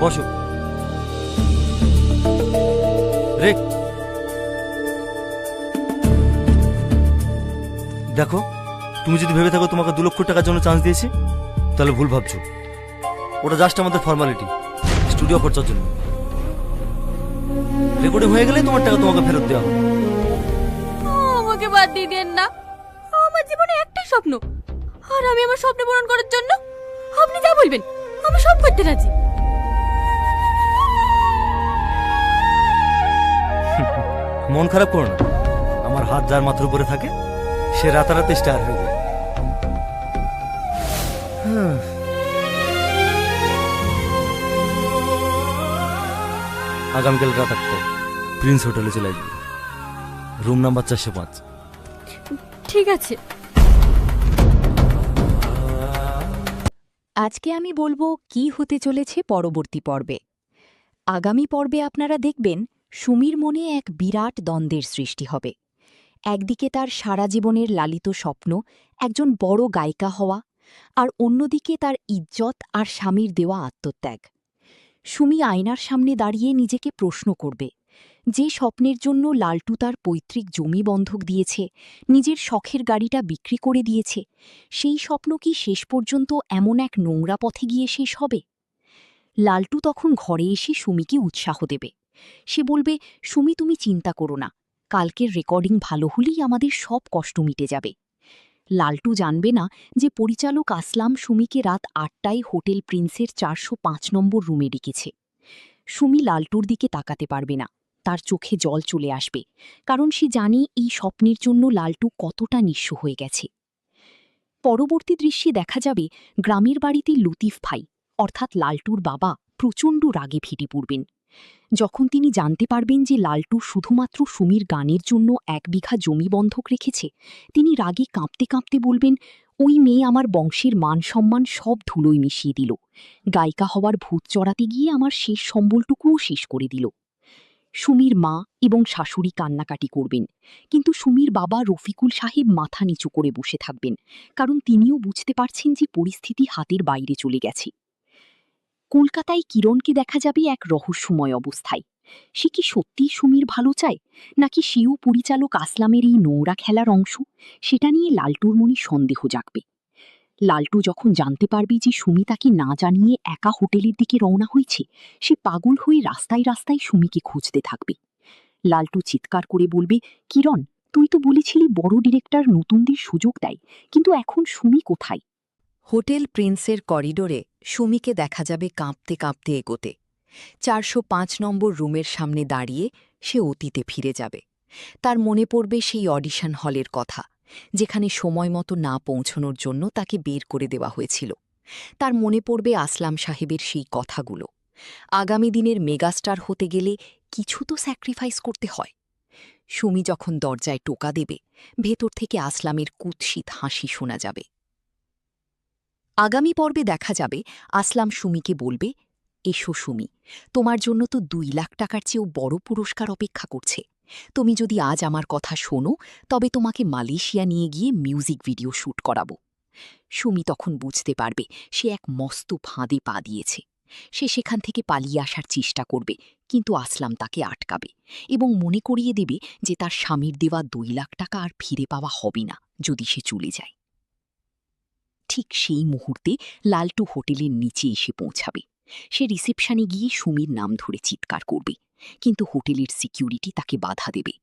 বসো। রে দেখো, তুমি যদি ভেবে থাকো তোমাকে 2 লক্ষ টাকার জন্য চান্স দিয়েছি, তাহলে ভুল ভাবছো। ওটা জাস্ট আমাদের ফর্মালিটি, স্টুডিও খরচার জন্য। রেকর্ডিং হয়ে গেলে তোমার টাকা তোমাকে ফেরত দেওয়া হবে। আমাকে বাদ দিয়ে দেন না, আমার জীবনে একটাই স্বপ্ন, আর আমি আমার স্বপ্ন পূরণ করার জন্য আপনি যা বলবেন আমি সব করতে রাজি। মন খারাপ করো না, আমার হাত যার মাথার উপরে থাকে সে রাতারাতি স্টার হয়ে যায়। আগামীকাল রাত 8টায় প্রিন্স হোটেলে চলে আসবে, রুম নাম্বার 405। ঠিক আছে। আজকে আমি বলবো কি হতে চলেছে পরবর্তী পর্বে। আগামী পর্বে আপনারা দেখবেন সুমির মনে এক বিরাট দ্বন্দ্বের সৃষ্টি হবে। একদিকে তার সারা জীবনের লালিত স্বপ্ন একজন বড় গায়িকা হওয়া, আর অন্যদিকে তার ইজ্জত আর স্বামীর দেওয়া আত্মত্যাগ। সুমি আয়নার সামনে দাঁড়িয়ে নিজেকে প্রশ্ন করবে, যে স্বপ্নের জন্য লালটু তার পৈতৃক জমি বন্ধক দিয়েছে, নিজের শখের গাড়িটা বিক্রি করে দিয়েছে, সেই স্বপ্ন কি শেষ পর্যন্ত এমন এক নোংরা পথে গিয়ে শেষ হবে? লালটু তখন ঘরে এসে সুমিকে উৎসাহ দেবে। সে বলবে, সুমি তুমি চিন্তা করো না, কালকের রেকর্ডিং ভালো হলেই আমাদের সব কষ্ট মিটে যাবে। লালটু জানবে না যে পরিচালক আসলাম সুমিকে রাত 8টায় হোটেল প্রিন্সের 405 নম্বর রুমে ডেকেছে। সুমি লালটুর দিকে তাকাতে পারবে না, তার চোখে জল চলে আসবে, কারণ সে জানে এই স্বপ্নের জন্য লালটু কতটা নিঃস্ব হয়ে গেছে। পরবর্তী দৃশ্যে দেখা যাবে গ্রামের বাড়িতে লতিফ ভাই অর্থাৎ লালটুর বাবা প্রচণ্ড রাগে ফেটে পড়বেন। যখন তিনি জানতে পারবেন যে লালটু শুধুমাত্র সুমির গানের জন্য 1 বিঘা জমি বন্ধক রেখেছে, তিনি রাগে কাঁপতে কাঁপতে বলবেন, ওই মেয়ে আমার বংশের মান সম্মান সব ধুলোয় মিশিয়ে দিল, গায়িকা হওয়ার ভূত চড়াতে গিয়ে আমার শেষ সম্বলটুকুও শেষ করে দিল। সুমির মা এবং শাশুড়ি কান্নাকাটি করবেন, কিন্তু সুমির বাবা রফিকুল সাহেব মাথা নিচু করে বসে থাকবেন, কারণ তিনিও বুঝতে পারছেন যে পরিস্থিতি হাতের বাইরে চলে গেছে। কলকাতায় কিরণকে দেখা যাবে এক রহস্যময় অবস্থায়। সে কি সত্যিই সুমির ভালো চায়, নাকি সেও পরিচালক আসলামের এই নোংরা খেলার অংশ, সেটা নিয়ে লালটুর মনে সন্দেহ জাগবে। লালটু যখন জানতে পারবে যে সুমি তাকে না জানিয়ে একা হোটেলের দিকে রওনা হয়েছে, সে পাগল হয়ে রাস্তায় রাস্তায় সুমিকে খুঁজতে থাকবে। লালটু চিৎকার করে বলবে, কিরণ, তুই তো বলেছিলি বড় ডিরেক্টর নতুনদের সুযোগ দেয়, কিন্তু এখন সুমি কোথায়? হোটেল প্রিন্সের করিডোরে সুমিকে দেখা যাবে কাঁপতে কাঁপতে এগোতে। 405 নম্বর রুমের সামনে দাঁড়িয়ে সে অতীতে ফিরে যাবে। তার মনে পড়বে সেই অডিশন হলের কথা, যেখানে সময় মতো না পৌঁছনোর জন্য তাকে বের করে দেওয়া হয়েছিল। তার মনে পড়বে আসলাম সাহেবের সেই কথাগুলো, আগামী দিনের মেগাস্টার হতে গেলে কিছু তো স্যাক্রিফাইস করতে হয়। সুমি যখন দরজায় টোকা দেবে, ভেতর থেকে আসলামের কুৎসিত হাসি শোনা যাবে। আগামী পর্বে দেখা যাবে আসলাম সুমিকে বলবে, এসো সুমি, তোমার জন্য তো 2 লাখ টাকার চেয়েও বড় পুরস্কার অপেক্ষা করছে। তুমি যদি আজ আমার কথা শোনো, তবে তোমাকে মালয়েশিয়া নিয়ে গিয়ে মিউজিক ভিডিও শ্যুট করাবো। সুমি তখন বুঝতে পারবে সে এক মস্ত ফাঁদে পা দিয়েছে। সে সেখান থেকে পালিয়ে আসার চেষ্টা করবে, কিন্তু আসলাম তাকে আটকাবে এবং মনে করিয়ে দেবে যে তার স্বামীর দেওয়া 2 লাখ টাকা আর ফিরে পাওয়া হবে না যদি সে চলে যায়। ঠিক সেই মুহূর্তে লালটু হোটেলের নিচে এসে পৌঁছাবে। সে রিসেপশনে গিয়ে সুমির নাম ধরে চিৎকার করবে, কিন্তু হোটেলের সিকিউরিটি তাকে বাধা দেবে।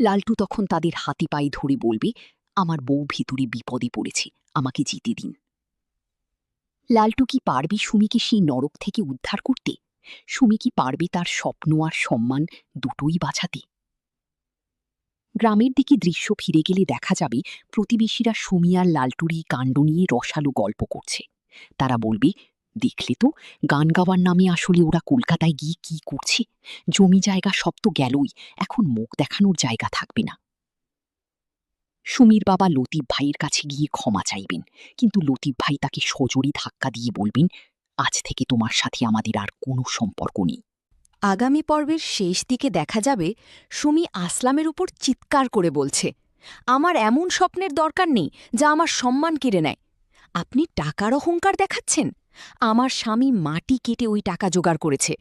লালটু তখন তাদের হাতে পায়ে ধরে বলবে, আমার বউ ভিতরে বিপদে পড়েছে, আমাকে যেতে দিন। লালটু কি পারবে সুমিকে সেই নরক থেকে উদ্ধার করতে? সুমি কি পারবে তার স্বপ্ন আর সম্মান দুটোই বাঁচাতে? গ্রামের দিকে দৃশ্য ফিরে গেলে দেখা যাবে প্রতিবেশীরা সুমি আর লালটুর এই কাণ্ড নিয়ে রসালো গল্প করছে। তারা বলবে, দেখলে তো, গান গাওয়ার নামে আসলে ওরা কলকাতায় গিয়ে কি করছে, জমি জায়গা সব তো গেলই, এখন মুখ দেখানোর জায়গা থাকবে না। সুমির বাবা লতিফ ভাইয়ের কাছে গিয়ে ক্ষমা চাইবেন, কিন্তু লতিফ ভাই তাকে সজোরে ধাক্কা দিয়ে বলবেন, আজ থেকে তোমার সাথে আমাদের আর কোনো সম্পর্ক নেই। আগামী পর্বের শেষ দিকে দেখা যাবে সুমি আসলামের উপর চিৎকার করে বলছে, আমার এমন স্বপ্নের দরকার নেই যা আমার সম্মান কেড়ে নেয়। আপনি টাকার অহংকার দেখাচ্ছেন, আমার স্বামী মাটি কেটে ওই টাকা জোগাড় করেছে।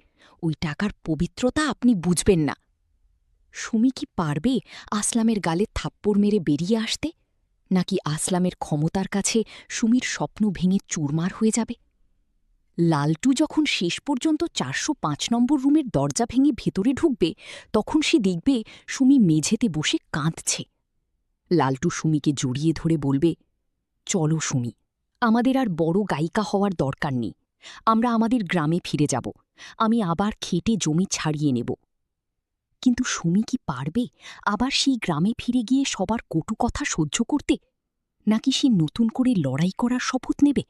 ওই টাকার পবিত্রতা আপনি বুঝবেন না। সুমি কি পারবে আসলামের গালে থাপ্পড় মেরে বেরিয়ে আসতে? নাকি আসলামের ক্ষমতার কাছে সুমির স্বপ্ন ভেঙে চুরমার হয়ে যাবে? লালটু যখন শেষ পর্যন্ত ৪০৫ নম্বর রুমের দরজা ভেঙে ভেতরে ঢুকবে, তখন সে দেখবে সুমি মেঝেতে বসে কাঁদছে। লালটু সুমিকে জড়িয়ে ধরে বলবে, চলো সুমি, আমাদের আর বড় গায়িকা হওয়ার দরকার নেই। আমরা আমাদের গ্রামে ফিরে যাব। আমি আবার খেটে জমি ছাড়িয়ে নেব। কিন্তু সুমি কি পারবে আবার সেই গ্রামে ফিরে গিয়ে সবার কটু কথা সহ্য করতে? নাকি সে নতুন করে লড়াই করার শপথ নেবে?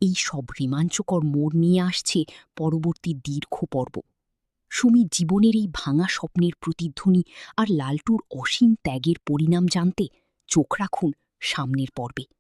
এই সব রোমাঞ্চকর মোড় নিয়ে আসছে পরবর্তী দীর্ঘ পর্ব। সুমির জীবনের এই ভাঙা স্বপ্নের প্রতিধ্বনি আর লালটুর অসীম ত্যাগের পরিণাম জানতে চোখ রাখুন সামনের পর্বে।